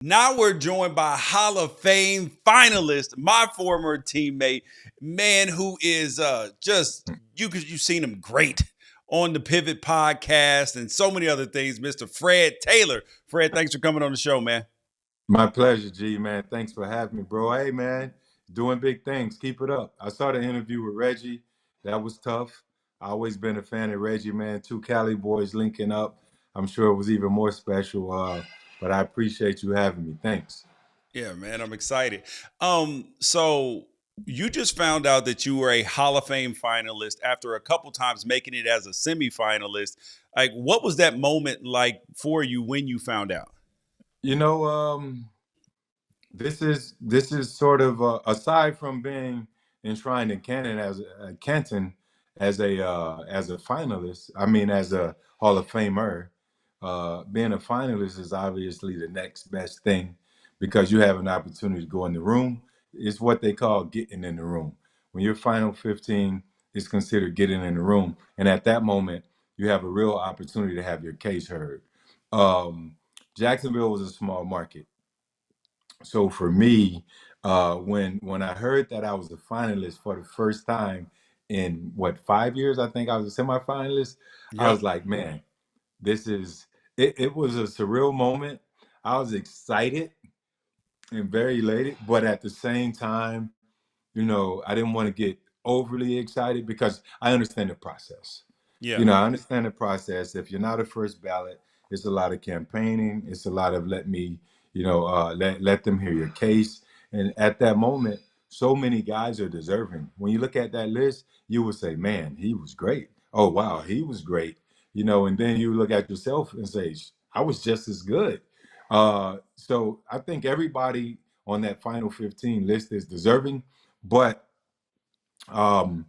Now we're joined by Hall of Fame finalist, my former teammate, man who is just you've seen him great on the Pivot podcast and so many other things, Mr. Fred Taylor. Fred, thanks for coming on the show, man. My pleasure, G, man. Thanks for having me, bro. Hey, man, doing big things. Keep it up. I saw the interview with Reggie. That was tough. I always been a fan of Reggie, man. Two Cali boys linking up. I'm sure it was even more special. But I appreciate you having me. Thanks. Yeah, man, I'm excited. So you just found out that you were a Hall of Fame finalist after a couple times making it as a semifinalist. Like, what was that moment like for you when you found out? You know, this is sort of aside from being enshrined in Canton as a finalist. I mean, as a Hall of Famer, being a finalist is obviously the next best thing because you have an opportunity to go in the room. It's what they call getting in the room. When you're final 15, it's considered getting in the room, and at that moment, you have a real opportunity to have your case heard. Um, Jacksonville was a small market, so for me, when I heard that I was a finalist for the first time in what 5 years, I think I was a semifinalist. I was Yep. like, man, this is it. It was a surreal moment. I was excited and very elated, but at the same time, I didn't want to get overly excited because I understand the process. Yeah. I understand the process. If you're not a first ballot, it's a lot of campaigning. It's a lot of let them hear your case. And at that moment, so many guys are deserving. When you look at that list, you will say, "Man, he was great. Oh wow, he was great." And then you look at yourself and say, "I was just as good." So I think everybody on that final 15 list is deserving, but um,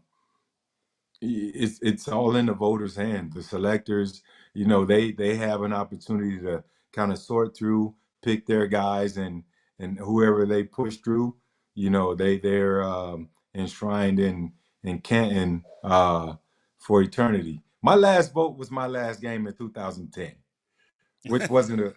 it's all in the voters' hand. The selectors, they have an opportunity to kind of sort through, pick their guys, and whoever they push through, they're enshrined in Canton for eternity. My last vote was my last game in 2010, which wasn't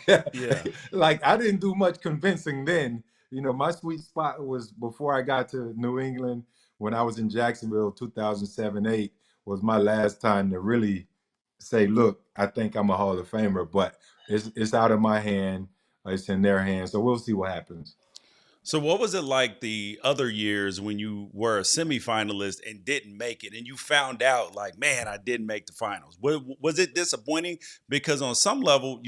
Yeah. like I didn't do much convincing then. My sweet spot was before I got to New England when I was in Jacksonville, 2007, 8 was my last time to really say, look, I think I'm a Hall of Famer, but it's out of my hand. It's in their hands. So we'll see what happens. So what was it like the other years when you were a semifinalist and didn't make it and you found out like, man, I didn't make the finals? Was it disappointing? Because on some level,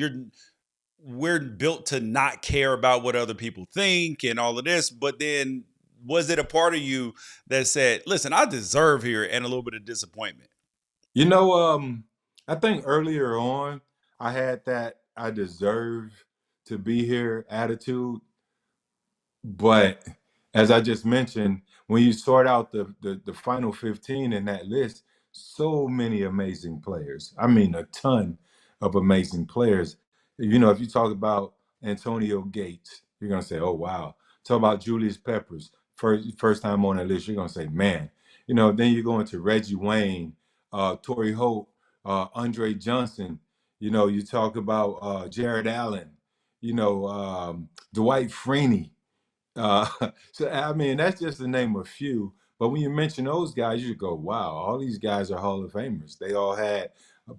we're built to not care about what other people think and all of this, but then was it a part of you that said, listen, I deserve here and a little bit of disappointment? You know, I think earlier on I had that I deserve to be here attitude. But as I just mentioned, when you sort out the final 15 in that list, so many amazing players. I mean, a ton of amazing players. If you talk about Antonio Gates, you're gonna say, "Oh wow." Talk about Julius Peppers, first time on that list, you're gonna say, "Man." Then you go into Reggie Wayne, Torrey Holt, Andre Johnson. You talk about Jared Allen. Dwight Freeney. Uh, so I mean, that's just to name a few. But when you mention those guys, you go, "Wow, all these guys are Hall of Famers." They all had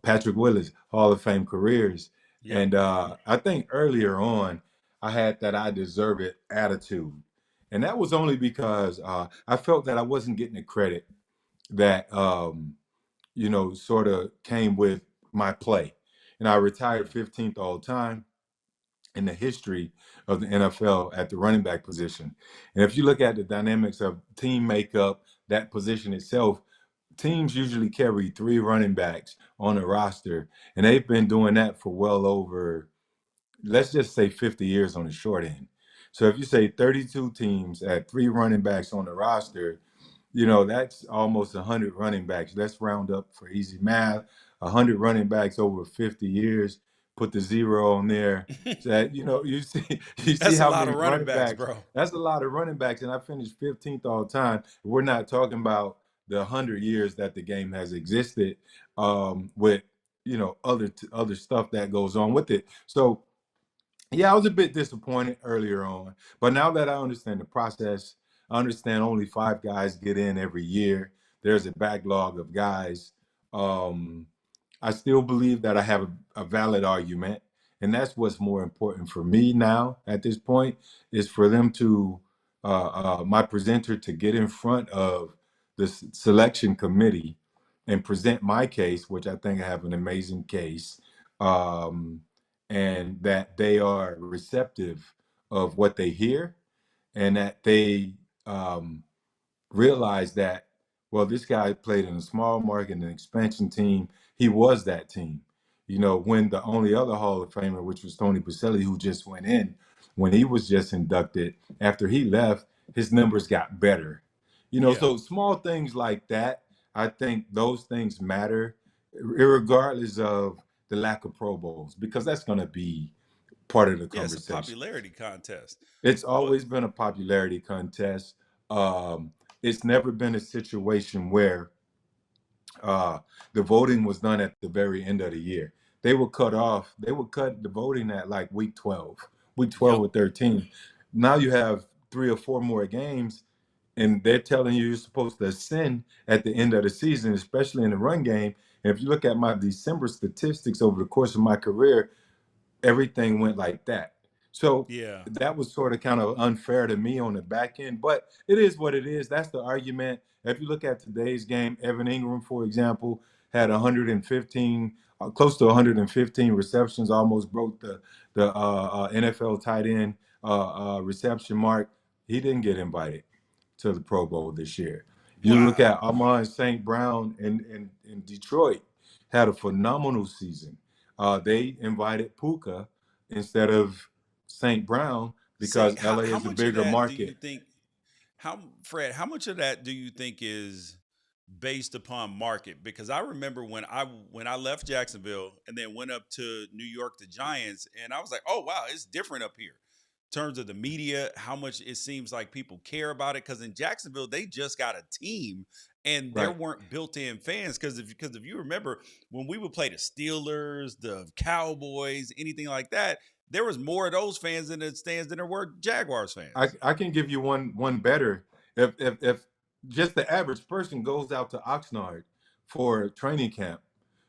Patrick Willis Hall of Fame careers, Yep. and I think earlier on, I had that I deserve it attitude, and that was only because I felt that I wasn't getting the credit that sort of came with my play, and I retired 15th all time in the history of the NFL at the running back position. And if you look at the dynamics of team makeup, that position itself, teams usually carry three running backs on a roster, and they've been doing that for well over, let's just say 50 years on the short end. So if you say 32 teams at three running backs on the roster, that's almost 100 running backs. Let's round up for easy math. 100 running backs over 50 years. Put the zero on there. So that, you see you see That's a how lot many of running running backs, backs. bro. That's a lot of running backs, and I finished 15th all the time. We're not talking about the 100 years that the game has existed, with other stuff that goes on with it. So Yeah, I was a bit disappointed earlier on, but now that I understand the process, I understand only 5 guys get in every year. There's a backlog of guys. Um, I still believe that I have a valid argument, and that's what's more important for me now at this point is for them to my presenter to get in front of the selection committee and present my case, which I think I have an amazing case. Um, and that they are receptive of what they hear and that they um, realize that, well, this guy played in a small market, an expansion team. He was that team. You know, when the only other Hall of Famer, which was Tony Baselli, who just went in, when he was just inducted, after he left, his numbers got better. You know, Yeah. so small things like that, I think those things matter, regardless of the lack of Pro Bowls, because that's going to be part of the Yeah, it's a conversation. popularity contest. It's But always been a popularity contest. Um, it's never been a situation where uh, the voting was done at the very end of the year. They would cut the voting at like week 12 yep. or 13. Now you have 3 or 4 more games, and they're telling you you're supposed to ascend at the end of the season, especially in the run game. And if you look at my December statistics over the course of my career, everything went like that. So Yeah. that was sort of kind of unfair to me on the back end, but it is what it is. That's the argument. If you look at today's game, Evan Ingram, for example, had 115, close to 115 receptions, almost broke the NFL tight end reception mark. He didn't get invited to the Pro Bowl this year. You look at Wow. Amon St. Brown in Detroit, had a phenomenal season. They invited Puka instead of St. Brown because Say, LA how is a much of bigger that do you market. think? How Fred? How much of that do you think is based upon market? Because I remember when I left Jacksonville and then went up to New York, the Giants, and I was like, oh wow, it's different up here. In terms of the media, how much it seems like people care about it. Because in Jacksonville, they just got a team, and there Right. weren't built-in fans. Because if you remember when we would play the Steelers, the Cowboys, anything like that, there was more of those fans in the stands than there were Jaguars fans. I can give you one better. If just the average person goes out to Oxnard for training camp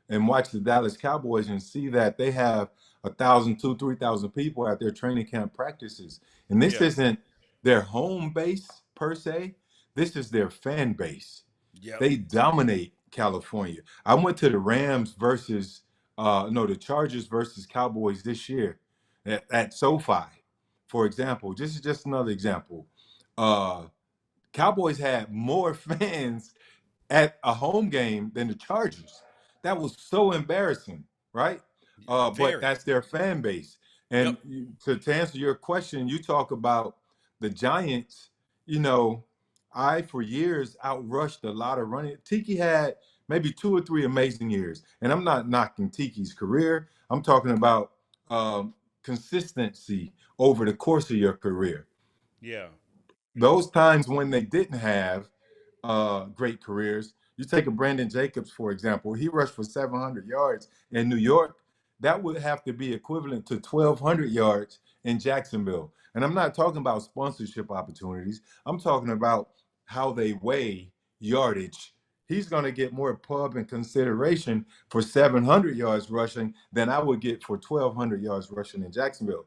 and watch the Dallas Cowboys and see that they have 1,000, 3,000 people at their training camp practices, and this Yeah. isn't their home base per se. This is their fan base. Yep. They dominate California. I went to the Rams versus no, the Chargers versus Cowboys this year at SoFi, for example. This is just another example. Uh, Cowboys had more fans at a home game than the Chargers. That was so embarrassing, right? But Very. that's their fan base. Yep. And to answer your question, you talk about the Giants. You know, I for years outrushed a lot of running. Tiki had maybe 2 or 3 amazing years, and I'm not knocking Tiki's career. I'm talking about consistency over the course of your career. Yeah. Those times when they didn't have great careers. You take a Brandon Jacobs, for example. He rushed for 700 yards in New York. That would have to be equivalent to 1,200 yards in Jacksonville. And I'm not talking about sponsorship opportunities. I'm talking about how they weigh yardage. He's going to get more pub and consideration for 700 yards rushing than I would get for 1,200 yards rushing in Jacksonville.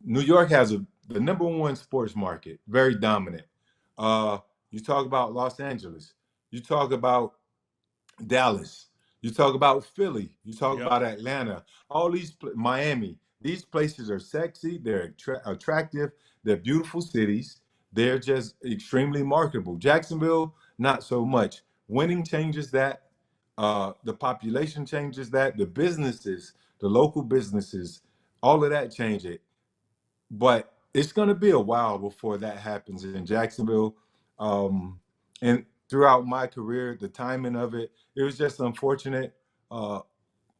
New York has the number one sports market, very dominant. Uh, you talk about Los Angeles, you talk about Dallas, you talk about Philly, you talk Yep. about Atlanta, all these Miami. These places are sexy, they're attractive, they're beautiful cities. They're just extremely marketable. Jacksonville, not so much. Winning changes that. The population changes that. The businesses, the local businesses, all of that change it, but it's going to be a while before that happens in Jacksonville. And throughout my career, the timing of it, it was just unfortunate. Uh,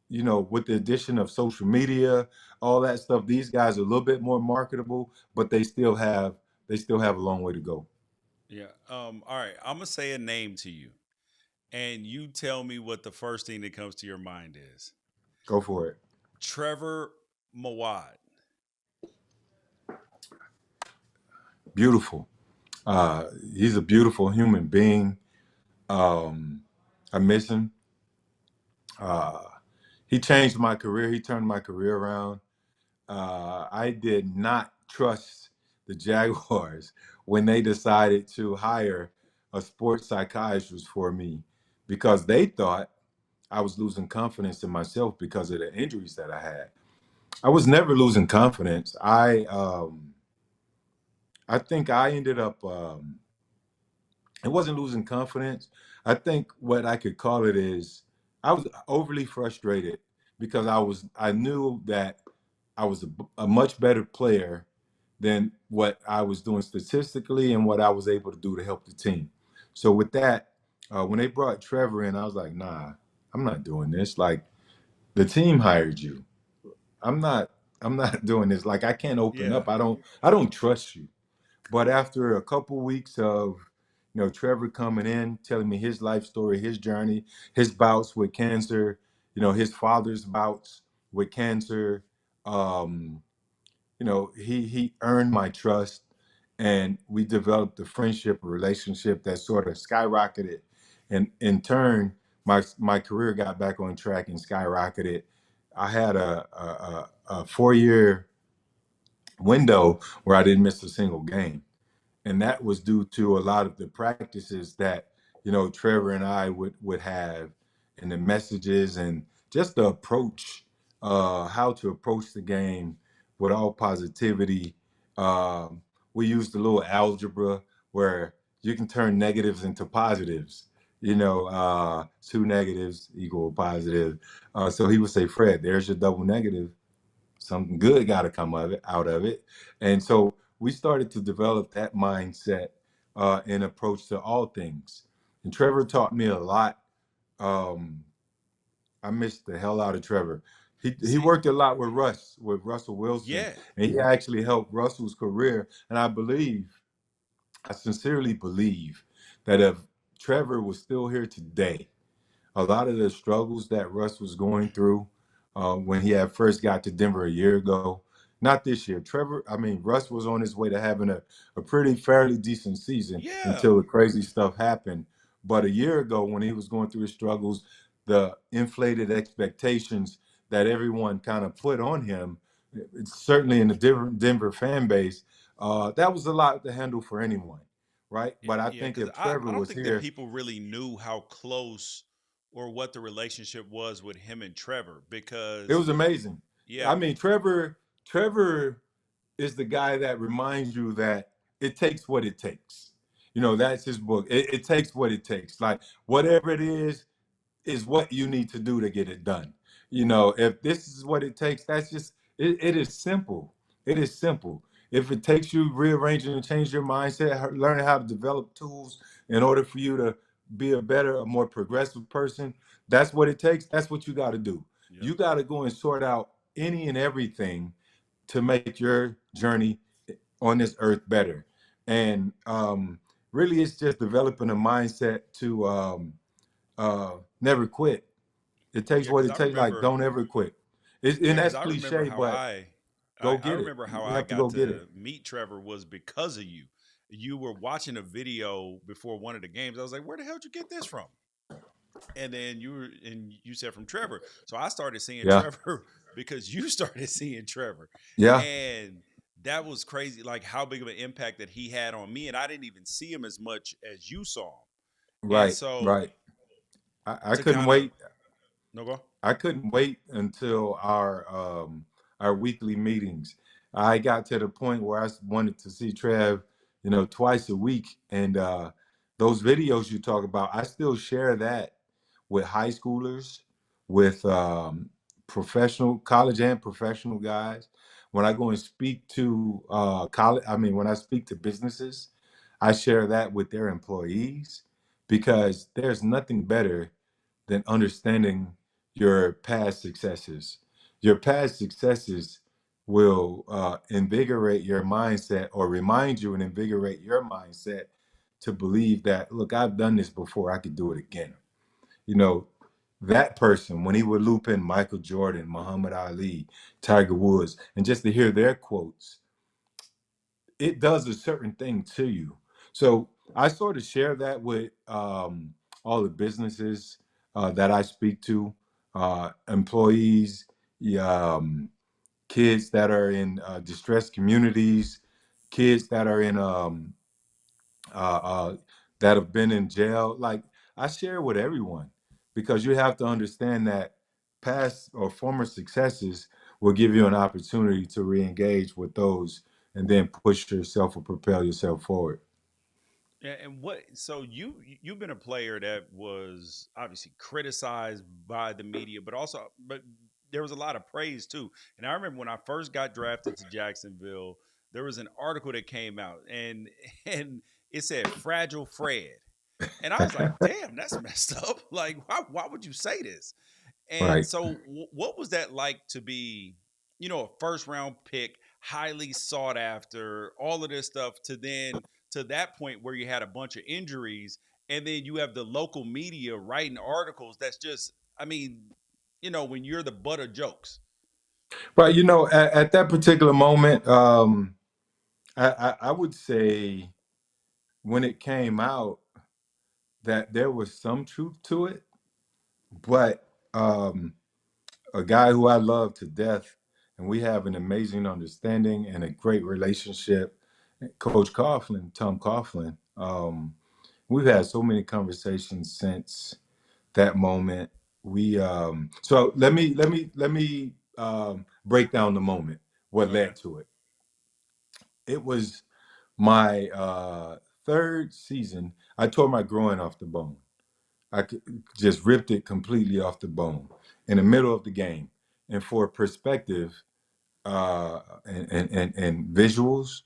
with the addition of social media, all that stuff, these guys are a little bit more marketable, but they still have a long way to go. Yeah. All right. I'm gonna say a name to you, and you tell me what the first thing that comes to your mind is. Go for it. Trevor Moawad. beautiful. He's a beautiful human being. Um, I miss him. Uh, he changed my career. He turned my career around. I did not trust the Jaguars when they decided to hire a sports psychiatrist for me because they thought I was losing confidence in myself because of the injuries that I had. I was never losing confidence. I think I ended up it wasn't losing confidence. I think what I could call it is I was overly frustrated because I knew that I was a much better player than what I was doing statistically and what I was able to do to help the team. So with that, when they brought Trevor in, I was like, nah, I'm not doing this. Like the team hired you. I'm not I'm not doing this. Like I can't open Yeah. up. I don't trust you. But after a couple weeks of, Trevor coming in, telling me his life story, his journey, his bouts with cancer, his father's bouts with cancer, um, he earned my trust, and we developed a friendship, a relationship that sort of skyrocketed, and in turn, my career got back on track and skyrocketed. I had a 4 year window where I didn't miss a single game, and that was due to a lot of the practices that Trevor and I would have, and the messages and just the approach, how to approach the game with all positivity. Um, we used a little algebra where you can turn negatives into positives. Two negatives equal positive. So he would say, "Fred, there's your double negative. Something good got to come out of it." And so we started to develop that mindset and approach to all things. And Trevor taught me a lot. um, I missed the hell out of Trevor. He See, worked a lot with Russell Wilson, yeah, and he actually helped Russell's career. And I sincerely believe that if Trevor was still here today, a lot of the struggles that Russ was going through when he had first got to Denver a year ago. Not this year. Russ was on his way to having a pretty fairly decent season yeah, until the crazy stuff happened. But a year ago, when he was going through his struggles, the inflated expectations that everyone kind of put on him, certainly in the Denver fan base, that was a lot to handle for anyone, right? But I yeah. think Because if I Trevor don't was think that here, people really knew how close or what the relationship was with him and Trevor. it Because was amazing. yeah, I mean, Trevor is the guy that reminds you that it takes what it takes. That's his book. It takes what it takes. Like whatever it is what you need to do to get it done. If this is what it takes, that's just it is simple. It is simple. If it takes you rearranging and change your mindset, learning how to develop tools in order for you to be a better, a more progressive person, that's what it takes. That's what you got to do. yeah, You got to go and sort out any and everything to make your journey on this earth better. And really, it's just developing a mindset to never quit. It takes yeah. what Because it I takes. Like, remember, don't ever quit. And yeah, because that's I remember cliche, how but I go I get it. remember how You I have to got go get it. to meet Trevor was because of you. You were watching a video before one of the games. I was like, where the hell did you get this from? And then you said from Trevor. So I started seeing Yeah, Trevor because you started seeing Trevor. yeah, And that was crazy, like how big of an impact that he had on me. And I didn't even see him as much as you saw him. And right, so right. I to couldn't kind of wait. no go. I couldn't wait until our weekly meetings. I got to the point where I wanted to see Trev, twice a week. And those videos you talk about, I still share that with high schoolers, with professional, college and professional guys. When I go and speak to when I speak to businesses, I share that with their employees because there's nothing better than understanding your past successes. Your past successes will invigorate your mindset or remind you and invigorate your mindset to believe that, look, I've done this before, I could do it again. You know, that person, when he would loop in Michael Jordan, Muhammad Ali, Tiger Woods, and just to hear their quotes, it does a certain thing to you. So I sort of share that with all the businesses that I speak to, employees, kids that are in distressed communities, kids that are in uh, uh, that have been in jail. Like I share with everyone because you have to understand that past or former successes will give you an opportunity to re-engage with those and then push yourself or propel yourself forward. And what? So you've been a player that was obviously criticized by the media, but there was a lot of praise too. And I remember when I first got drafted to Jacksonville, there was an article that came out, and and it said "Fragile Fred," and I was like, "Damn, that's messed up. Like, why would you say this?" And Right. so, what was that like to be, a first round pick, highly sought after, all of this stuff, to then to that point where you had a bunch of injuries, and then you have the local media writing articles that's just, I mean, when you're the butt of jokes. But at that particular moment, I would say when it came out that there was some truth to it, but a guy who I love to death, and we have an amazing understanding and a great relationship, Coach Coughlin, Tom Coughlin. We've had so many conversations since that moment. We so let me break down the moment. What Okay. led to it? It was my third season. I tore my groin off the bone. Just ripped it completely off the bone in the middle of the game. And for perspective and visuals,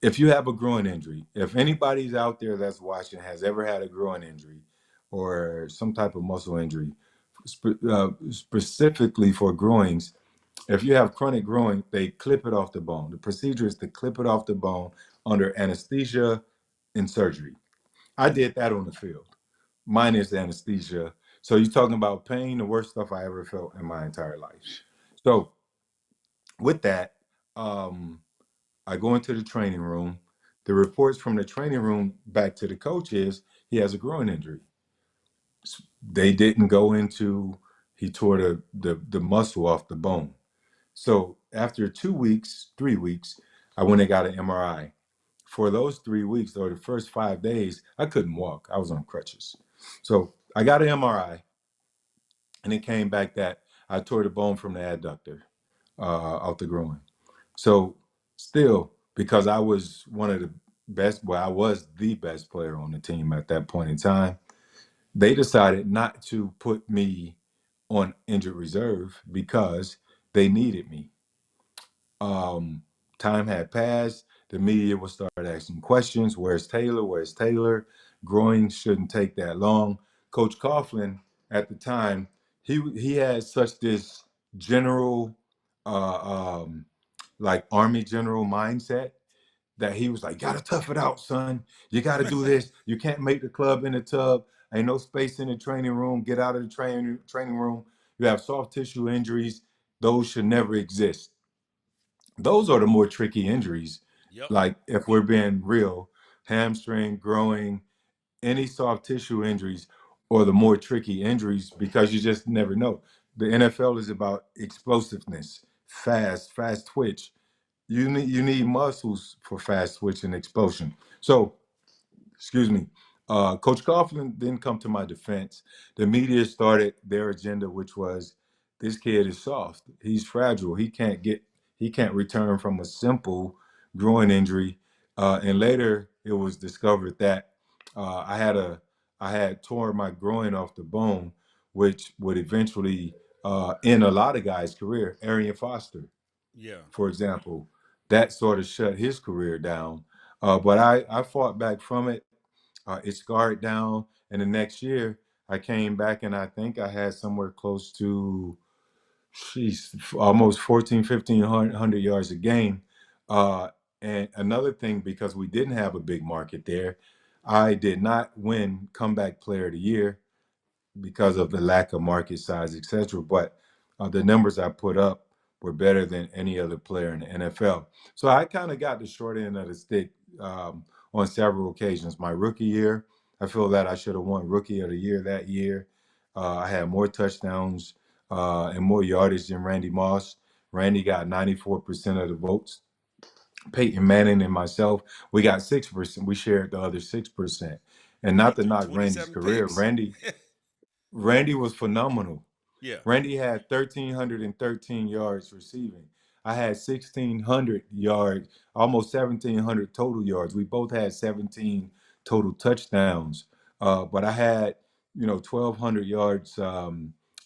if you have a groin injury, if anybody's out there that's watching has ever had a groin injury or some type of muscle injury, specifically for groins, if you have chronic groin, they clip it off the bone. The procedure is to clip it off the bone under anesthesia in surgery. I did that on the field, minus anesthesia. So you're talking about pain, the worst stuff I ever felt in my entire life. So with that, um, I go into the training room. The reports from the training room back to the coach is he has a groin injury. They didn't go into he tore the muscle off the bone. So after 2 weeks, 3 weeks, I went and got an MRI. For those 3 weeks or the first 5 days, I couldn't walk. I was on crutches. So I got an MRI, and it came back that I tore the bone from the adductor out the groin. So still, because I was one of the best, well, I was the best player on the team at that point in time, they decided not to put me on injured reserve because they needed me. Um, Time had passed. The media would start asking questions. Where's Taylor? Where's Taylor? Groin shouldn't take that long. Coach Coughlin at the time, he had such this general, um, like Army general mindset that he was like, "Gotta tough it out, son. You gotta do this. You can't make the club in the tub. Ain't no space in the training room. Get out of the training room. You have soft tissue injuries. Those should never exist." Those are the more tricky injuries. Yep. Like if we're being real, hamstring, growing, any soft tissue injuries or the more tricky injuries because you just never know. The NFL is about explosiveness, fast twitch. You need muscles for fast twitch and explosion. So excuse me, Coach Coughlin didn't come to my defense. The media started their agenda, which was this kid is soft. He's fragile. He can't return from a simple groin injury. And later it was discovered that uh, I had a I had torn my groin off the bone, which would eventually end a lot of guys' career. Arian Foster, Yeah. for example, that sort of shut his career down. But I fought back from it. It scarred down. And the next year, I came back and I think I had somewhere close to, almost 14, 1,500 yards a game. Uh, and another thing, because we didn't have a big market there, I did not win comeback player of the year because of the lack of market size, etc. But the numbers I put up were better than any other player in the NFL. So I kind of got the short end of the stick on several occasions. My rookie year, I feel that I should have won Rookie of the Year that year. I had more touchdowns and more yardage than Randy Moss. Randy got 94% of the votes. Peyton Manning and myself, we got 6%. We shared the other 6%. And And he not to threw knock Randy's 27 career, picks. Randy was phenomenal. Yeah. Randy had 1,313 yards receiving. I had 1,600 yards, almost 1,700 total yards. We both had 17 total touchdowns. But I had, 1,200 yards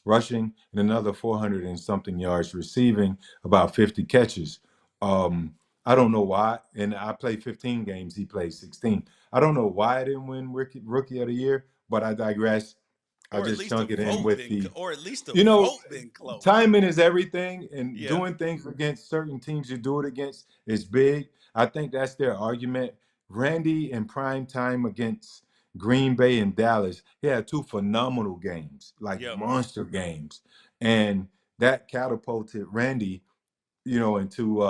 rushing and another 400 and something yards receiving, about 50 catches. Um, I don't know why. And I played 15 games. He played 16. I don't know why I didn't win rookie of the year, but I digress. I Or at just least the chunk it in vote with been, the, or at least the you know, vote been close. timing is everything, and Yeah. doing things against certain teams you do it against is big. I think that's their argument. Randy in prime time against Green Bay and Dallas, he had two phenomenal games, like Yep. monster games, and that catapulted Randy, into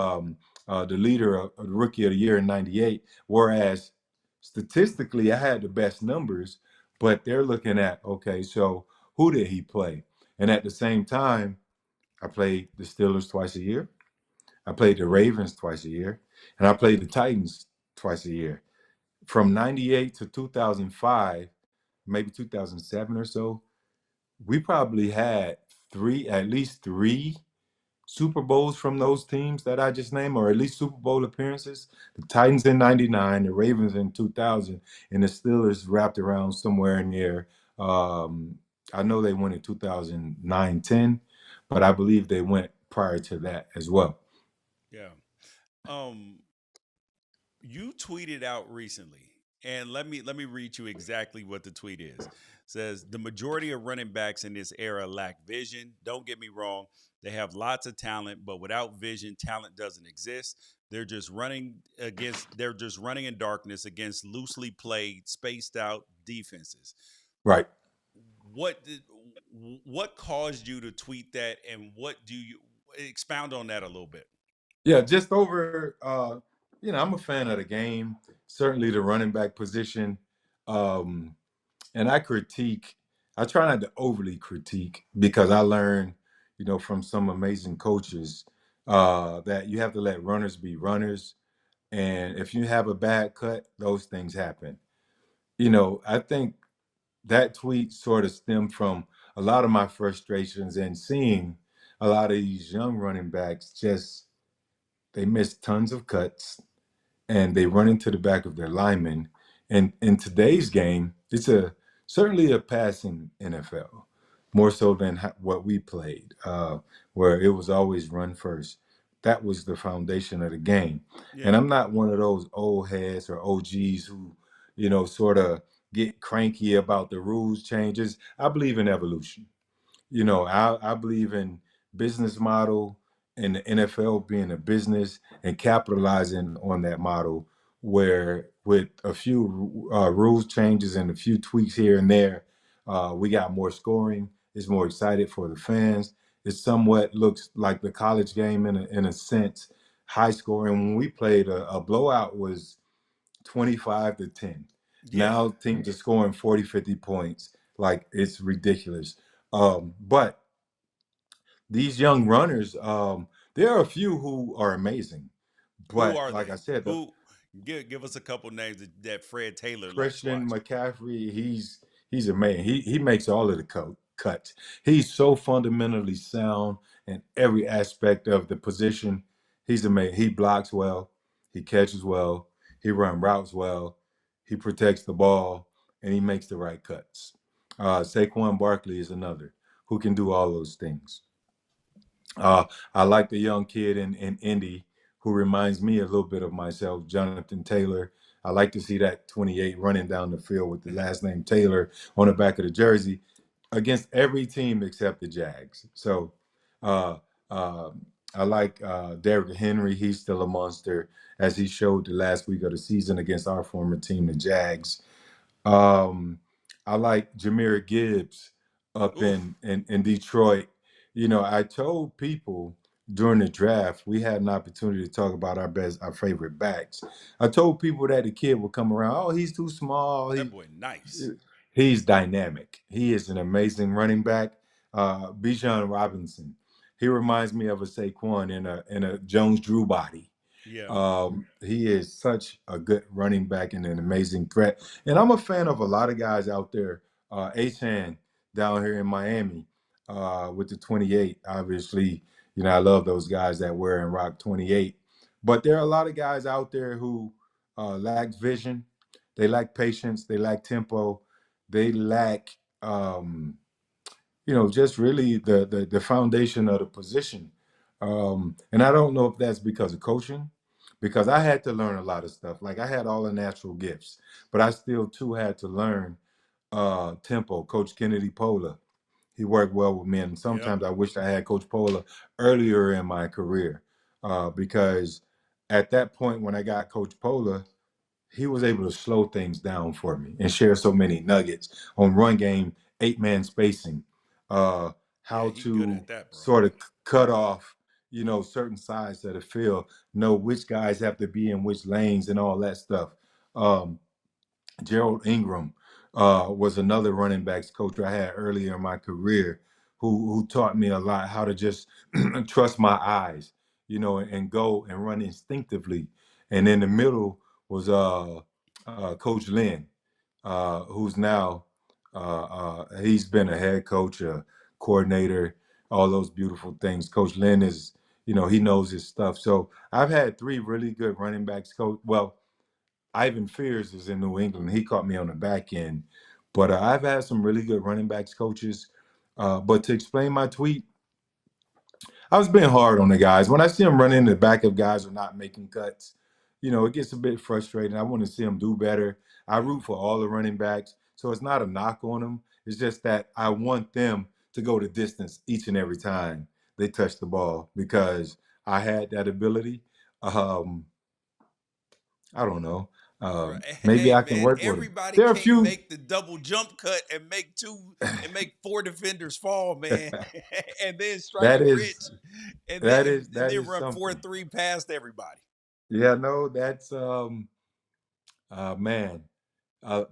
the leader of the Rookie of the Year in '98. Whereas statistically, I had the best numbers, but they're looking at, okay, so who did he play? And at the same time, I played the Steelers twice a year. I played the Ravens twice a year, and I played the Titans twice a year. From '98 to 2005, maybe 2007 or so, we probably had at least three Super Bowls from those teams that I just named, or at least Super Bowl appearances. The Titans in '99, the Ravens in 2000, and the Steelers wrapped around somewhere in there. Um, I know they went in 2009, 10, but I believe they went prior to that as well. Yeah. Um, you tweeted out recently, and let me read you exactly what the tweet is. It says the majority of running backs in this era lack vision. Don't get me wrong, they have lots of talent, but without vision, talent doesn't exist. They're just running in darkness against loosely played, spaced out defenses. Right. What did what caused you to tweet that, and what do you expound on that a little bit? Yeah, just over, I'm a fan of the game, certainly the running back position. Um, and I try not to overly critique because I learned, from some amazing coaches that you have to let runners be runners. And if you have a bad cut, those things happen. I think that tweet sort of stemmed from a lot of my frustrations and seeing a lot of these young running backs just, they miss tons of cuts and they run into the back of their linemen. And in today's game, it's certainly a passing NFL, more so than what we played, where it was always run first. That was the foundation of the game. Yeah. And I'm not one of those old heads or OGs who, sort of get cranky about the rules changes. I believe in evolution. I believe in business model and the NFL being a business and capitalizing on that model where with a few rules changes and a few tweaks here and there, we got more scoring. It's more excited for the fans. It somewhat looks like the college game in a sense, high scoring. When we played, a blowout was 25-10. Yeah. Now teams are scoring 40, 50 points. Like it's ridiculous. But these young runners, there are a few who are amazing. Who But are like I they? said, the Who give us a couple names that Fred Taylor likes Christian watching. McCaffrey, he's a man. He makes all of the cuts. He's so fundamentally sound in every aspect of the position. He's amazing. He blocks well, he catches well, he runs routes well, he protects the ball, and he makes the right cuts. Saquon Barkley is another who can do all those things. Uh, I like the young kid in Indy who reminds me a little bit of myself, Jonathan Taylor. I like to see that 28 running down the field with the last name Taylor on the back of the jersey against every team except the Jags. So uh, uh, I like Derrick Henry. He's still a monster, as he showed the last week of the season against our former team, the Jags. Um, I like Jameer Gibbs up Oof. in Detroit. I told people during the draft, we had an opportunity to talk about our favorite backs. I told people that the kid would come around. Oh, he's too small. That boy nice. He's dynamic. He is an amazing running back. Bijan Robinson. He reminds me of a Saquon in a Jones Drew body. Yeah. He is such a good running back and an amazing threat. And I'm a fan of a lot of guys out there. Achan down here in Miami with the 28. Obviously, I love those guys that wear and rock 28. But there are a lot of guys out there who lack vision. They lack patience. They lack tempo. They lack, just really the foundation of the position. And I don't know if that's because of coaching, because I had to learn a lot of stuff. Like I had all the natural gifts, but I still too had to learn tempo. Coach Kennedy Pola, he worked well with me, and Yep. sometimes I wish I had Coach Pola earlier in my career, because at that point when I got Coach Pola, he was able to slow things down for me and share so many nuggets on run game, 8-man spacing, uh, Yeah, how he good to at that, bro. sort of cut off, certain sides of the field, know which guys have to be in which lanes and all that stuff. Um, Gerald Ingram was another running backs coach I had earlier in my career who taught me a lot how to just trust my eyes, and go and run instinctively. And in the middle was Coach Lynn, who's now he's been a head coach, a coordinator, all those beautiful things. Coach Lynn is, he knows his stuff. So I've had three really good running backs coach. Well, Ivan Fears is in New England. He caught me on the back end. But I've had some really good running backs coaches. But to explain my tweet, I was being hard on the guys. When I see them running in the back of guys who are not making cuts, it gets a bit frustrating. I want to see them do better. I Yeah. root for all the running backs. So it's not a knock on them. It's just that I want them to go the distance each and every time they touch the ball because I had that ability. Um, I don't know. Right. Maybe Hey I can man, work with it. everybody There are a can't few. make the double jump cut and make four defenders fall, man. And then strike that it is rich. And then that is and that then is run something. 4-3 past everybody. Yeah, no, that's man.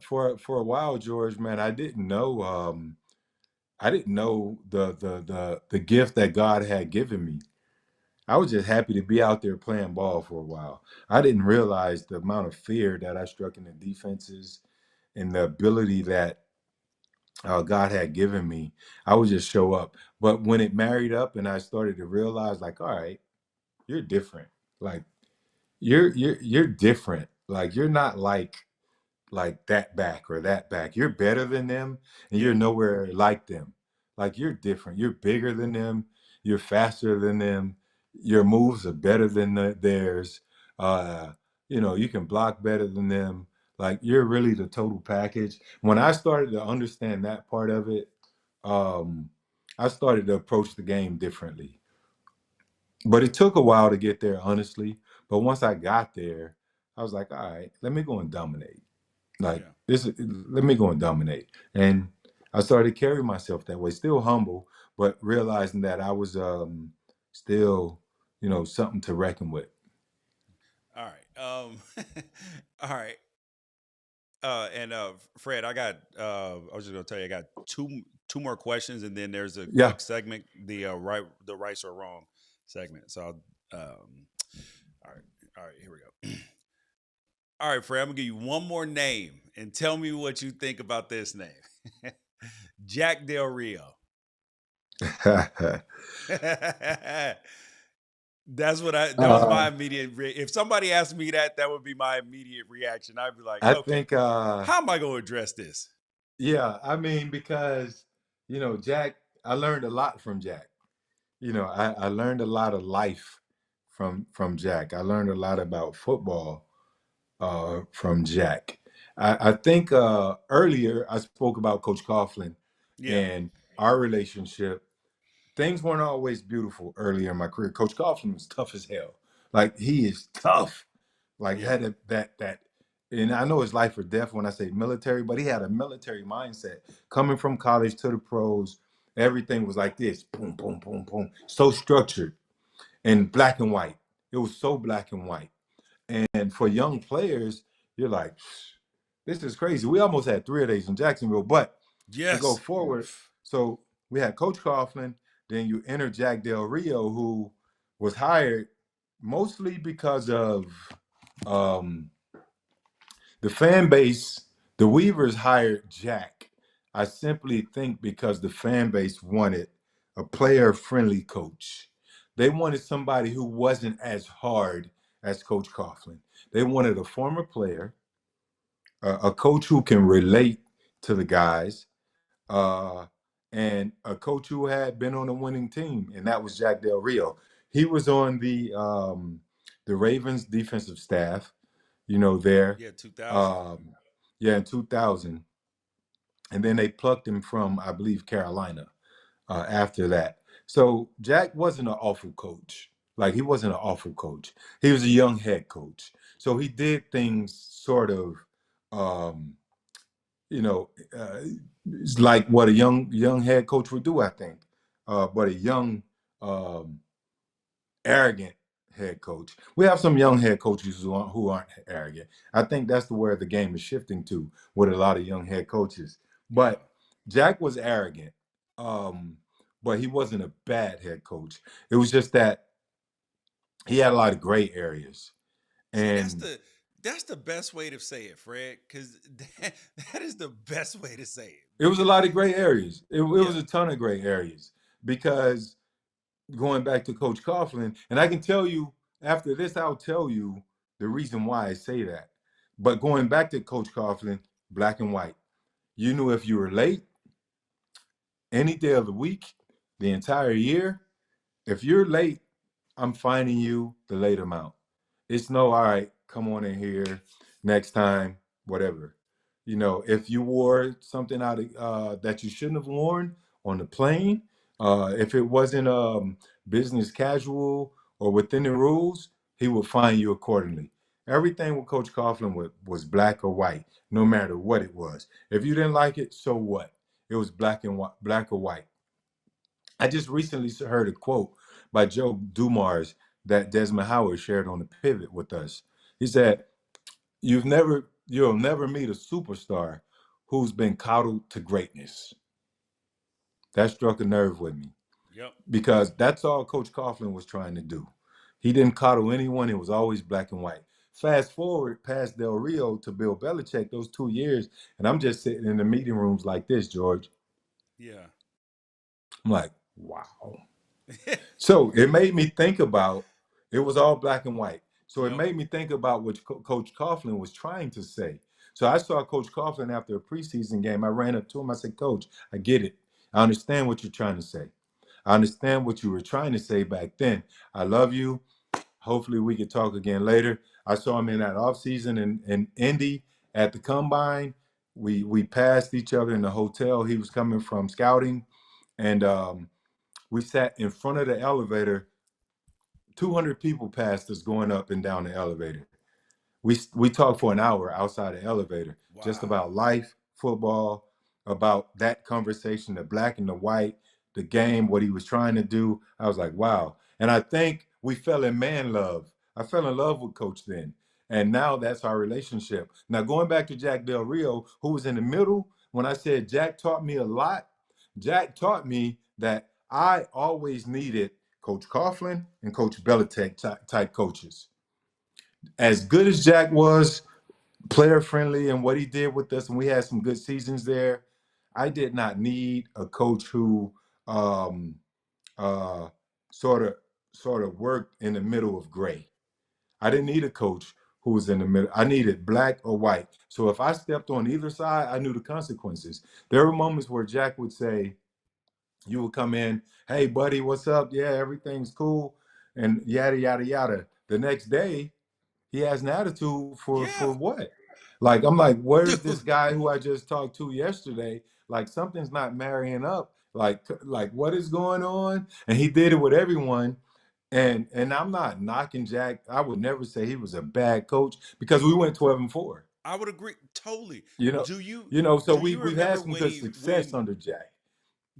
For a while, George, man, I didn't know the gift that God had given me. I was just happy to be out there playing ball for a while. I didn't realize the amount of fear that I struck in the defenses and the ability that God had given me. I would just show up. But when it married up and I started to realize, like, all right, you're different. Like you're different. Like you're not like that back or that back. You're better than them and you're Yeah. nowhere like them. Like you're different. You're bigger than them. You're faster than them. Your moves are better than theirs. Uh, you can block better than them. Like you're really the total package. When I started to understand that part of it, um, I started to approach the game differently. But it took a while to get there, honestly. But once I got there, I was like, all right, let me go and dominate. Like Yeah. let me go and dominate. And I started to carry myself that way, still humble, but realizing that I was still, something to reckon with. All right. All right. And Fred, I was just gonna tell you I got two more questions and then there's a Yeah. quick segment, the rights or wrong segment. So all right, here we go. All right, Fred, I'm gonna give you one more name and tell me what you think about this name. Jack Del Rio. That was my uh, if somebody asked me that, that would be my immediate reaction. I'd be like, I okay, think how am I gonna address this? yeah, I mean, because, Jack, I learned a lot from Jack. I learned a lot of life from Jack. I learned a lot about football from Jack. I think earlier I spoke about Coach Coughlin Yeah, and our relationship. Things weren't always beautiful earlier in my career. Coach Coughlin was tough as hell. Like he is tough. Like yeah, had that, and I know it's life or death when I say military, but he had a military mindset. Coming from college to the pros, everything was like this, boom, boom, boom, boom, so structured. and black and white. It was so black and white. And for young players, you're like, this is crazy. We almost had 3 days in Jacksonville. But to go Yes. forward, so we had Coach Coughlin, then you enter Jack Del Rio, who was hired mostly because of um, the fan base. The Weavers hired Jack. I simply think because the fan base wanted a player-friendly coach. They wanted somebody who wasn't as hard as Coach Coughlin. They wanted a former player, a coach who can relate to the guys, uh, and a coach who had been on a winning team, and that was Jack Del Rio. He was on the Ravens defensive staff, there. Yeah, 2000. Um, yeah, in 2000. And then they plucked him from, I believe, Carolina after that. So Jack wasn't an awful coach. Like, he wasn't an awful coach. He was a young head coach. So he did things sort of, um, you know, uh, it's like what a young head coach would do, I think. But a young, um, arrogant head coach. We have some young head coaches who aren't arrogant. I think that's where the game is shifting to with a lot of young head coaches. Yeah. But Jack was arrogant, um, but he wasn't a bad head coach. It was just that he had a lot of gray areas, See, and that's the best way to say it, Fred, because that, that is the best way to say it. it was a Because lot of gray areas. It yeah, was a ton of gray areas because going back to Coach Coughlin, and I can tell you after this, I'll tell you the reason why I say that. But going back to Coach Coughlin, black and white, you knew if you were late any day of the week, the entire year, if you're late, I'm fining you the late amount. It's no, all right, come on in here next time, whatever. If you wore something out of, that you shouldn't have worn on the plane, if it wasn't business casual or within the rules, he would fine you accordingly. Everything with Coach Coughlin was black or white, no matter what it was. If you didn't like it, so what? It was black and white, black or white. I just recently heard a quote by Joe Dumars that Desmond Howard shared on the pivot with us. He said, you'll never meet a superstar who's been coddled to greatness. That struck a nerve with me yep, because that's all Coach Coughlin was trying to do. He didn't coddle anyone. It was always black and white. Fast forward past Del Rio to Bill Belichick, those 2 years, and I'm just sitting in the meeting rooms like this, George. yeah, I'm like, wow. So it made me think about, it was all black and white. So it yep, made me think about what Coach Coughlin was trying to say. So I saw Coach Coughlin after a preseason game. I ran up to him. I said, Coach, I get it. I understand what you're trying to say. I understand what you were trying to say back then. I love you. Hopefully we could talk again later. I saw him in that offseason in Indy at the combine. We passed each other in the hotel. He was coming from scouting. And we sat in front of the elevator. 200 people passed us going up and down the elevator. We talked for an hour outside the elevator, just wow, about life, football, about that conversation, the black and the white, the game, what he was trying to do. I was like, wow. And I think we fell in man love. I fell in love with Coach then. And now that's our relationship. Now, going back to Jack Del Rio, who was in the middle, when I said Jack taught me a lot, Jack taught me that I always needed Coach Coughlin and Coach Belichick type coaches. As good as Jack was, player friendly, and what he did with us, and we had some good seasons there, I did not need a coach who um, uh, sort of worked in the middle of gray. I didn't need a coach who was in the middle. I needed black or white. So if I stepped on either side, I knew the consequences. There were moments where Jack would say, you would come in, hey buddy, what's up? Yeah, everything's cool, and yada yada yada. The next day, he has an attitude for yeah, what? Like, I'm like, where's this dude. guy who I just talked to yesterday? Like, something's not marrying up. Like what is going on? And he did it with everyone. And I'm not knocking Jack. I would never say he was a bad coach because we went 12-4. I would agree totally. You know, Do you you know. So do we you we've had remember some when good he success when under Jack.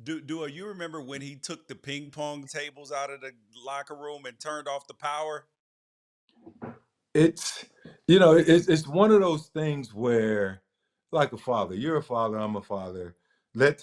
Do you remember when he took the ping pong tables out of the locker room and turned off the power? It's it's one of those things where, like a father, you're a father, I'm a father.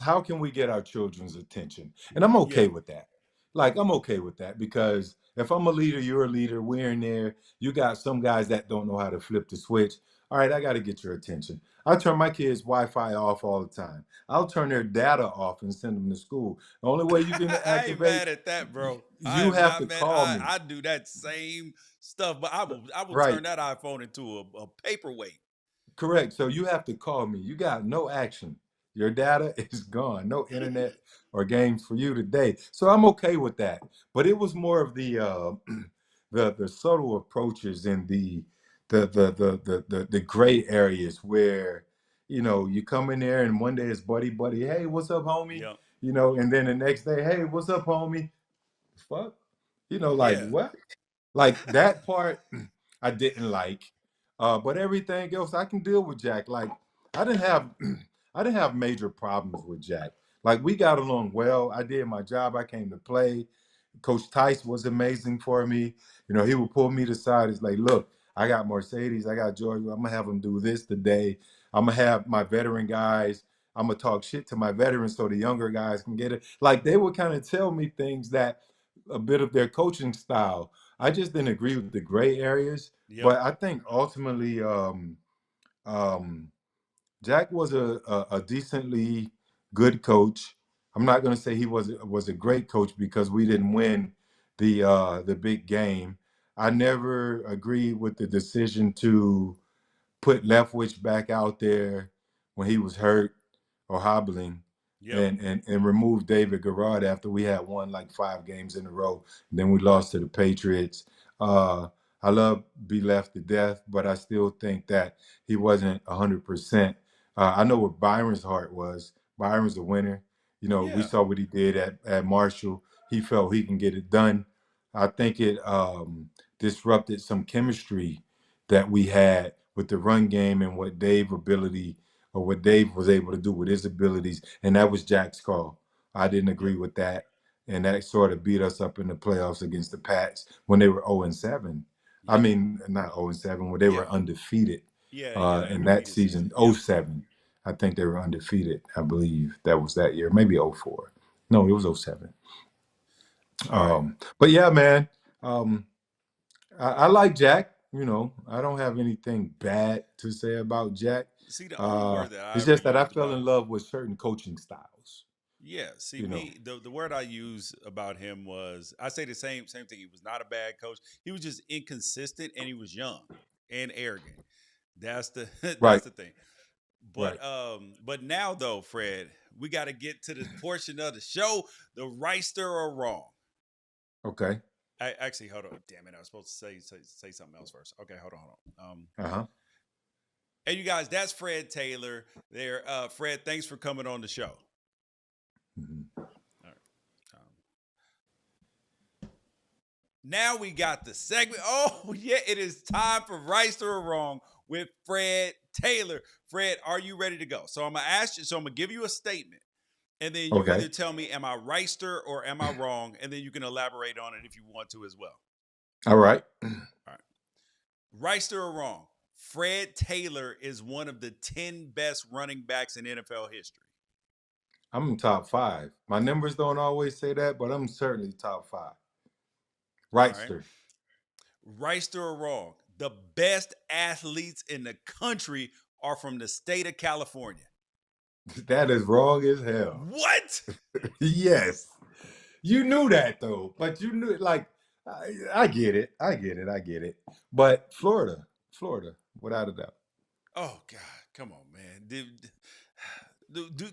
How can we get our children's attention? And I'm Yeah. okay with that. Like, I'm okay with that, because if I'm a leader, you're a leader, we're in there. You got some guys that don't know how to flip the switch. All right, I got to get your attention. I turn my kids' Wi-Fi off all the time. I'll turn their data off and send them to school. The only way you can I ain't activate, mad at that, bro. I you am have not to mad. call me. I do that same stuff, but I will Right. turn that iPhone into a paperweight. Correct. So you have to call me. You got no action. Your data is gone. No internet or games for you today. So I'm okay with that. But it was more of the the subtle approaches and the gray areas where, you come in there and one day it's buddy, hey, what's up, homie? Yep. And then the next day, hey, what's up, homie? Fuck. Like Yeah. what? Like that part I didn't like. But everything else I can deal with Jack. Like, I didn't have I didn't have major problems with Jack. Like, we got along well. I did my job. I came to play. Coach Tice was amazing for me. He would pull me to the side. He's like, look, I got Mercedes, I got George. I'm gonna have them do this today. I'm gonna have my veteran guys. I'm gonna talk shit to my veterans so the younger guys can get it. Like, they would kind of tell me things that a bit of their coaching style. I just didn't agree with the gray areas, Yep. but I think ultimately, um, Jack was a decently good coach. I'm not going to say he was a great coach because we didn't win the big game. I never agreed with the decision to put Leftwich back out there when he was hurt or hobbling, Yep. and remove David Garrard after we had won like 5 games in a row. And then we lost to the Patriots. Uh, I love Be Left to Death, but I still think that he wasn't 100%. I know what Byron's heart was. Byron's a winner. We Yeah. saw what he did at Marshall. He felt he can get it done. I think it disrupted some chemistry that we had with the run game and what Dave was able to do with his abilities, and that was Jack's call. I didn't Yep. agree with that, and that sort of beat us up in the playoffs against the Pats when they were 0-7. I Yep. mean, not 0-7, when they Yeah. were undefeated Yeah. Yeah. in that Undefeated season. season, Yep. 07. I think they were undefeated. I believe that was that year, maybe 04. No, it was 07. All right. But yeah, man. Um, I like Jack. I don't have anything bad to say about Jack. See, the only word that I It's ever just that I used fell about in love with certain coaching styles. yeah, see You know, me the word I use about him was I say the same thing. He was not a bad coach. He was just inconsistent and he was young and arrogant. That's the that's right, the thing. right, But now though, Fred, we got to get to the portion of the show, the Wrighster or wrong. okay, Actually, hold on. Damn it, I was supposed to say something else first. Okay, hold on. uh huh. Hey, you guys, that's Fred Taylor. There, Fred. Thanks for coming on the show. Hmm. All right. Now we got the segment. Oh, yeah, it is time for Right or Wrong with Fred Taylor. Fred, are you ready to go? So I'm gonna ask you. So I'm gonna give you a statement, and then you Okay, either tell me, am I Reister or am I wrong? And then you can elaborate on it if you want to as well. all right. All right. Reister or wrong? Fred Taylor is one of the 10 best running backs in NFL history. I'm in top 5. My numbers don't always say that, but I'm certainly top 5. All right. Wrightster. Reister or wrong? The best athletes in the country are from the state of California. That is wrong as hell. What? Yes, you knew that though, but you knew it. Like, I get it. I get it. I get it. But Florida, without a doubt. Oh God, come on, man.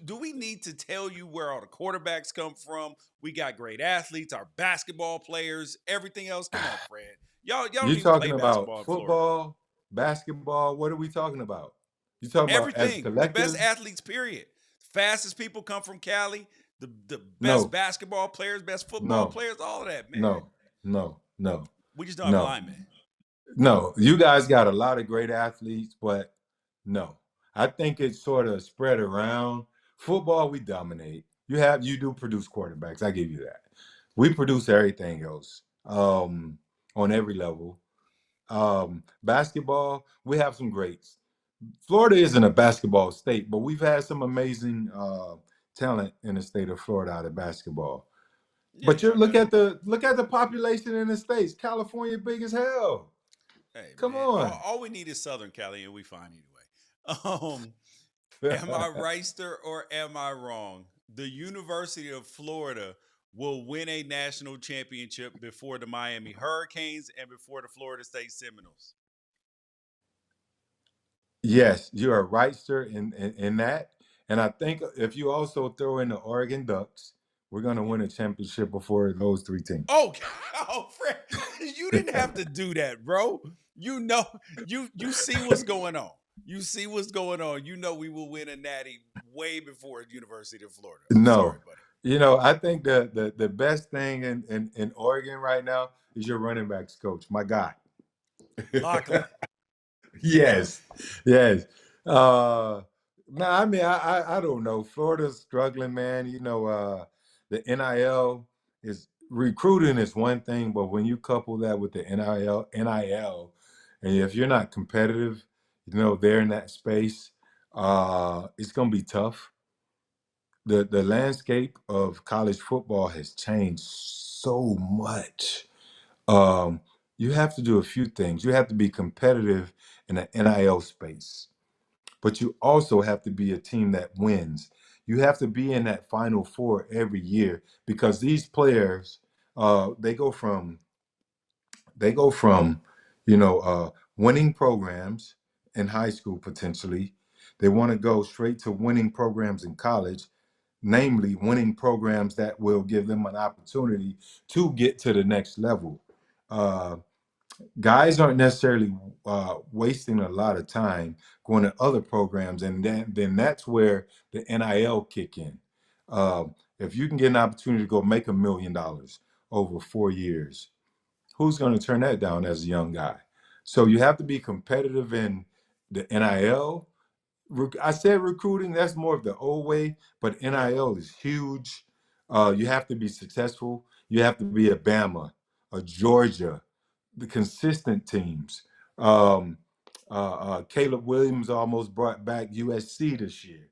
Do we need to tell you where all the quarterbacks come from? We got great athletes, our basketball players, everything else. Come on, Fred. Y'all don't You even play talking about basketball in Florida. football, basketball? What are we talking about? You talking about as Everything. The best collectives? athletes, period. Fastest people come from Cali. The best No, basketball players, best football no, players, all of that, man. no, no, no, We just don't have no, linemen. no. You guys got a lot of great athletes, but no. I think it's sort of spread around. Football, we dominate. You do produce quarterbacks. I give you that. We produce everything else on every level. Basketball, we have some greats. Florida isn't a basketball state, but we've had some amazing talent in the state of Florida out of basketball. Yeah, But you you know that. look at the population in the states. California big as hell. Hey Come man, on. all we need is Southern Cali, and we fine anyway. Am I Reister or am I wrong? The University of Florida will win a national championship before the Miami Hurricanes and before the Florida State Seminoles. Yes, you are right, sir, in that. And I think if you also throw in the Oregon Ducks, we're going to Yeah. win a championship before those three teams. Oh, oh, Fred, you didn't have to do that, bro. You know, you see what's going on. You see what's going on. You know we will win a natty way before University of Florida. Sorry, No, buddy. I think the best thing in Oregon right now is your running backs coach, my guy. Coughlin. Yes, yes. Uh, no, I mean, I don't know. Florida's struggling, man. The NIL is recruiting is one thing, but when you couple that with the NIL, and if you're not competitive, there in that space, it's gonna be tough. The landscape of college football has changed so much. Um, you have to do a few things. You have to be competitive in the NIL space, but you also have to be a team that wins. You have to be in that Final Four every year because these players, they go from they go from, winning programs in high school potentially. They want to go straight to winning programs in college, namely winning programs that will give them an opportunity to get to the next level. Uh, Guys aren't necessarily wasting a lot of time going to other programs, and then that's where the NIL kick in. If you can get an opportunity to go make $1 million over 4 years, who's going to turn that down as a young guy? So you have to be competitive in the NIL. I said recruiting, that's more of the old way, but Yeah. NIL is huge. You have to be successful. You have to be a Bama, a Georgia, the consistent teams. Um, Caleb Williams almost brought back USC this year,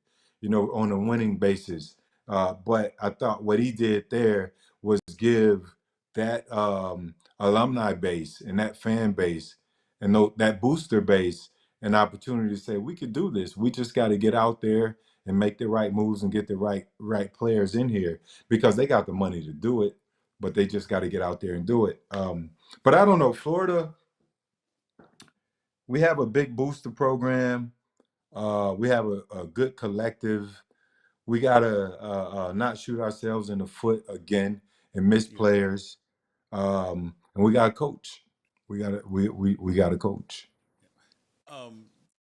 on a winning basis. But I thought what he did there was give that alumni base and that fan base and that booster base an opportunity to say we could do this. We just got to get out there and make the right moves and get the right players in here because they got the money to do it, but they just got to get out there and do it. But I don't know, Florida. We have a big booster program. We have a good collective. We gotta not shoot ourselves in the foot again and miss Yeah. players. And we got to coach. We got to coach.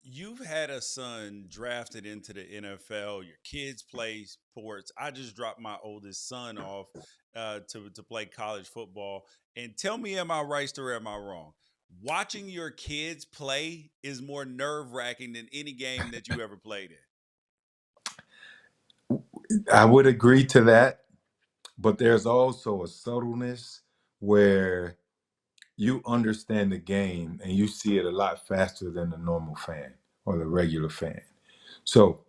You've had a son drafted into the NFL. Your kids play sports. I just dropped my oldest son off to play college football. And tell me, am I right or am I wrong? Watching your kids play is more nerve wracking than any game that you ever played in. I would agree to that, but there's also a subtleness where you understand the game and you see it a lot faster than the normal fan or the regular fan. So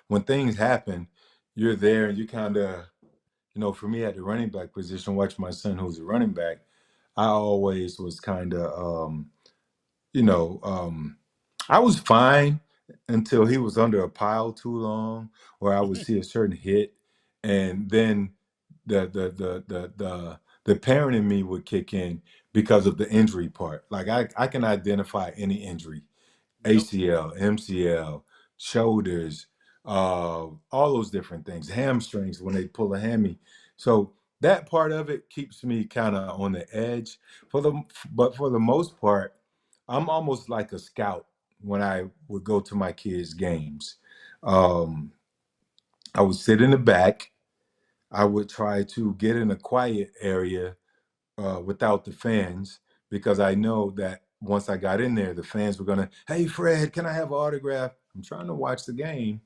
when things happen, you're there and you kind of, for me at the running back position, watch my son who's a running back, I always was kind of, you know, um, I was fine until he was under a pile too long, or I would see a certain hit, and then the parent in me would kick in because of the injury part. Like I can identify any injury, Yep. ACL, MCL, shoulders, all those different things, hamstrings when they pull a hammy. So that part of it keeps me kind of on the edge. But for the most part, I'm almost like a scout when I would go to my kids' games. Um, I would sit in the back. I would try to get in a quiet area without the fans because I know that once I got in there, the fans were gonna, "Hey, Fred, can I have an autograph?" I'm trying to watch the game,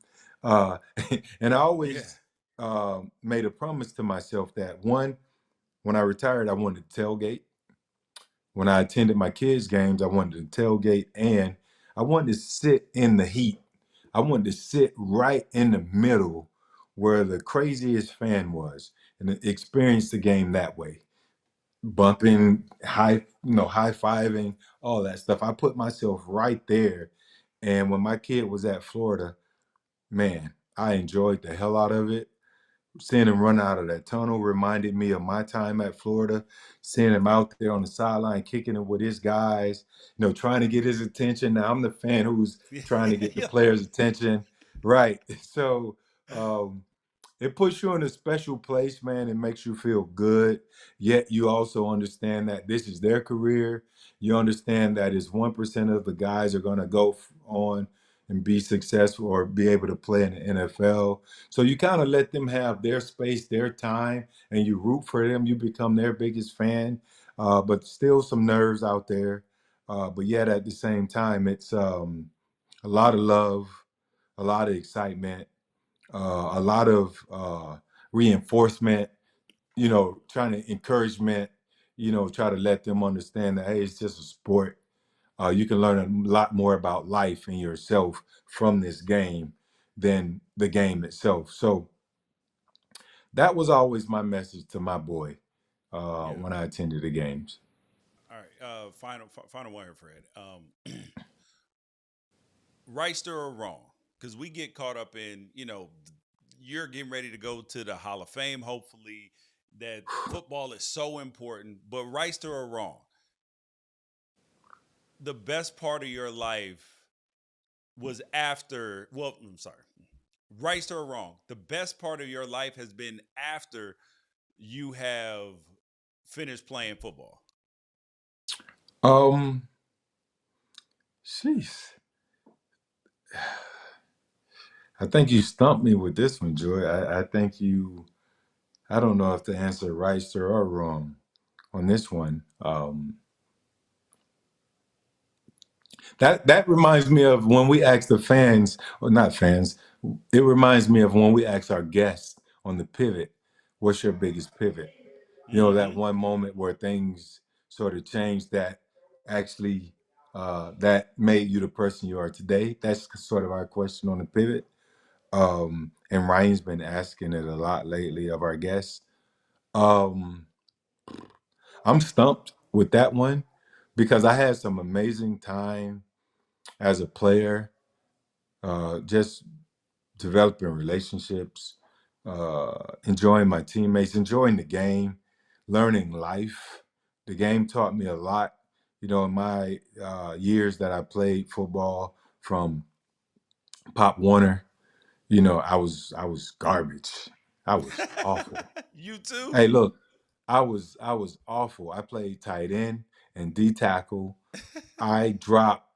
uh, and I Yeah. always made a promise to myself that one, when I retired, I wanted to tailgate. When I attended my kids' games, I wanted to tailgate, and I wanted to sit in the heat. I wanted to sit right in the middle where the craziest fan was and experience the game that way. Bumping, high fiving, all that stuff. I put myself right there. And when my kid was at Florida, man, I enjoyed the hell out of it. Seeing him run out of that tunnel reminded me of my time at Florida. Seeing him out there on the sideline kicking it with his guys, trying to get his attention. Now I'm the fan who's trying to get the Yeah. players' attention. Right. So um, it puts you in a special place, man. It makes you feel good. Yet you also understand that this is their career. You understand that it's 1% of the guys are going to go on and be successful or be able to play in the NFL. So you kind of let them have their space, their time, and you root for them. You become their biggest fan, but still some nerves out there. But yet at the same time, it's a lot of love, a lot of excitement, a lot of reinforcement, trying to encouragement, try to let them understand that, hey, it's just a sport. You can learn a lot more about life and yourself from this game than the game itself. So that was always my message to my boy Yeah. when I attended the games. All right. Final one here, Fred. Right or wrong? Because we get caught up in, you're getting ready to go to the Hall of Fame, hopefully, that football is so important. But right or wrong? The best part of your life was after, well, I'm sorry. Right or wrong? The best part of your life has been after you have finished playing football. Um, Jeez. I think you stumped me with this one, Joy. I think I don't know if the answer right, sir, or wrong on this one. That reminds me of when we ask the fans, or not fans. It reminds me of when we ask our guests on the pivot, "What's your biggest pivot?" That Mm-hmm. one moment where things sort of changed that actually that made you the person you are today. That's sort of our question on the pivot. And Ryan's been asking it a lot lately of our guests. Um, I'm stumped with that one because I had some amazing time as a player, just developing relationships, enjoying my teammates, enjoying the game, learning life. The game taught me a lot. In my years that I played football from Pop Warner, I was garbage. I was awful. You too? Hey, look, I was awful. I played tight end and D tackle. I dropped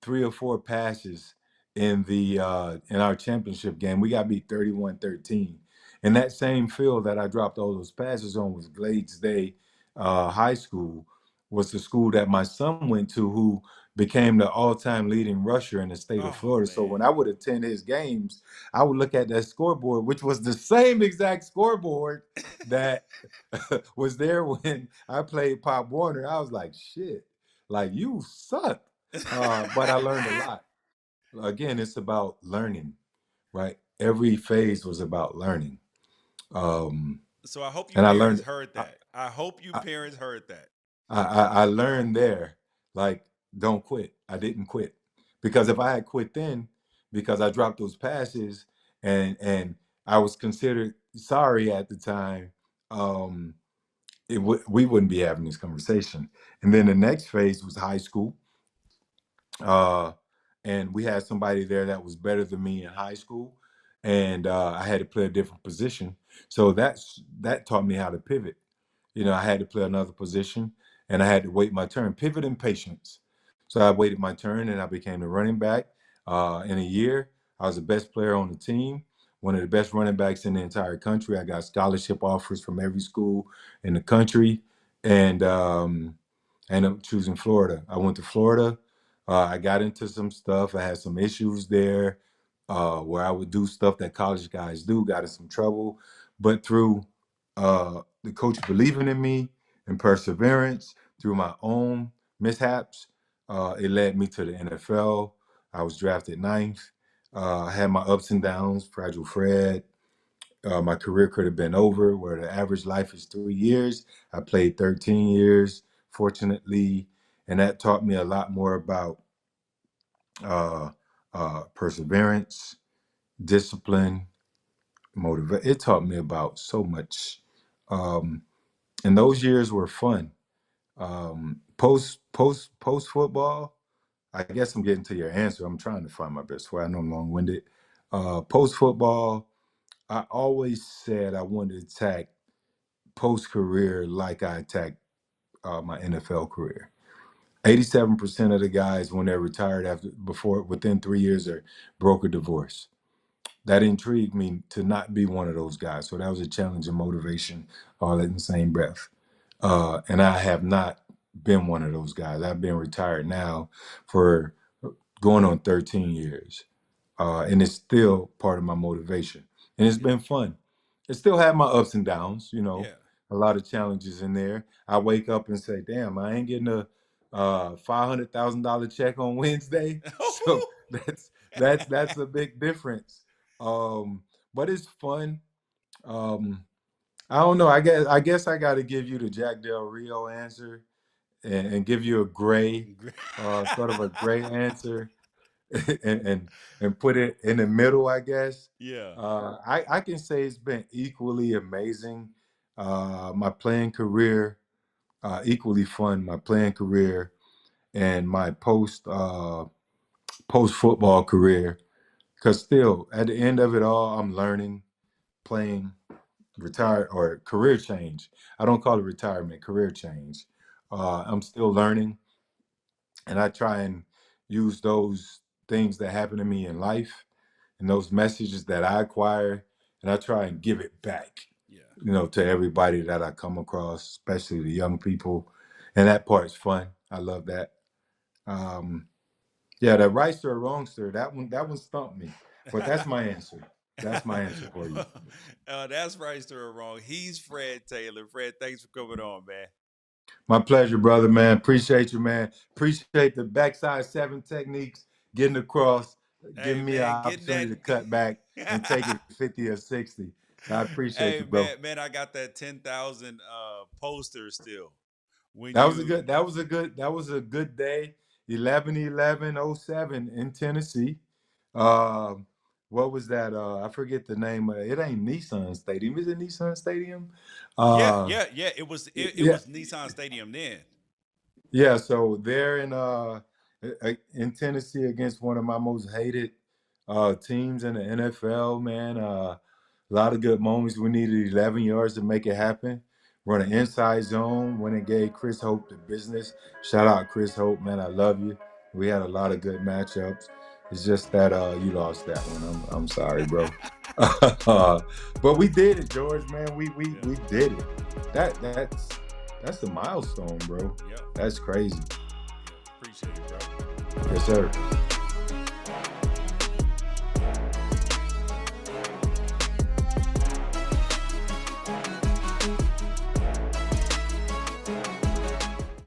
3 or 4 passes in our championship game. We got beat 31-13. And that same field that I dropped all those passes on was Glades Day High School, was the school that my son went to, who became the all-time leading rusher in the state of Oh Florida. So when man. I would attend his games, I would look at that scoreboard, which was the same exact scoreboard that was there when I played Pop Warner. I was like, shit, like you suck. But I learned a lot. Again, it's about learning, right? Every phase was about learning. Um, So I hope you and I parents learned, heard I, that. I hope you I, parents heard that. I learned there, like, don't quit. I didn't quit because if I had quit then, because I dropped those passes and I was considered sorry at the time, um, we wouldn't be having this conversation. And then the next phase was high school. uh, and we had somebody there that was better than me in high school, and I had to play a different position. So that taught me how to pivot. I had to play another position, and I had to wait my turn. Pivot and patience. So I waited my turn, and I became the running back. In a year, I was the best player on the team, one of the best running backs in the entire country. I got scholarship offers from every school in the country, and I ended up choosing Florida. I went to Florida. I got into some stuff. I had some issues there. where I would do stuff that college guys do, got in some trouble. But through the coach believing in me and perseverance, through my own mishaps, it led me to the NFL. I was drafted ninth. I had my ups and downs, Fragile Fred. My career could have been over, where the average life is 3 years. I played 13 years, fortunately, and that taught me a lot more about uh, perseverance, discipline, motivate. It taught me about so much, and those years were fun. Post football, I guess I'm getting to your answer. I'm trying to find my best way. I know I'm long winded. Post football, I always said I wanted to attack post career like I attacked my NFL career. 87% of the guys, when they're retired within 3 years, are broke or divorced. That intrigued me to not be one of those guys. So that was a challenge and motivation all in the same breath. And I have not been one of those guys. I've been retired now for going on 13 years. And it's still part of my motivation. And it's Yeah. been fun. It still had my ups and downs, Yeah. a lot of challenges in there. I wake up and say, damn, I ain't getting a $500,000 check on Wednesday. So that's a big difference. But it's fun. Um, I don't know. I guess I got to give you the Jack Del Rio answer and give you a gray, sort of a gray answer, and and put it in the middle. I guess. Yeah. I can say it's been equally amazing. My playing career, equally fun. My playing career and my post football career. Because still, at the end of it all, I'm learning, playing, Yeah. retire or career change. I don't call it retirement, career change. I'm still learning, and I try and use those things that happen to me in life and those messages that I acquire, and I try and give it back, Yeah. to everybody that I come across, especially the young people. And that part's fun. I love that. Um, yeah, the Wrighster or Wrongster, that one stumped me. But that's my answer. That's my answer for you. That's right, or wrong. He's Fred Taylor. Fred, thanks for coming on, man. My pleasure, brother, man. Appreciate you, man. Appreciate the backside seven techniques, getting across, Hey, giving me an man, getting opportunity that. to cut back and take it 50 or 60. I appreciate Hey, you, bro. man, I got that 10,000 poster still. When That was a you, good, that was a good, that was a good day. 11/11/07 in Tennessee. Um, what was that? I forget the name of it. It ain't Nissan Stadium. Is it Nissan Stadium? yeah, Uh, yeah. It yeah, was Nissan Stadium then. yeah, so they're in Tennessee against one of my most hated teams in the NFL, man. A lot of good moments. We needed 11 yards to make it happen. Run an inside zone when it gave Chris Hope the business. Shout out Chris Hope, man. I love you. We had a lot of good matchups. It's just that you lost that one. I'm sorry, bro. But we did it, George, man. We we Yeah, we did it. That's a milestone, bro. yeah, That's crazy. yeah. Appreciate it, bro. Yes, sir.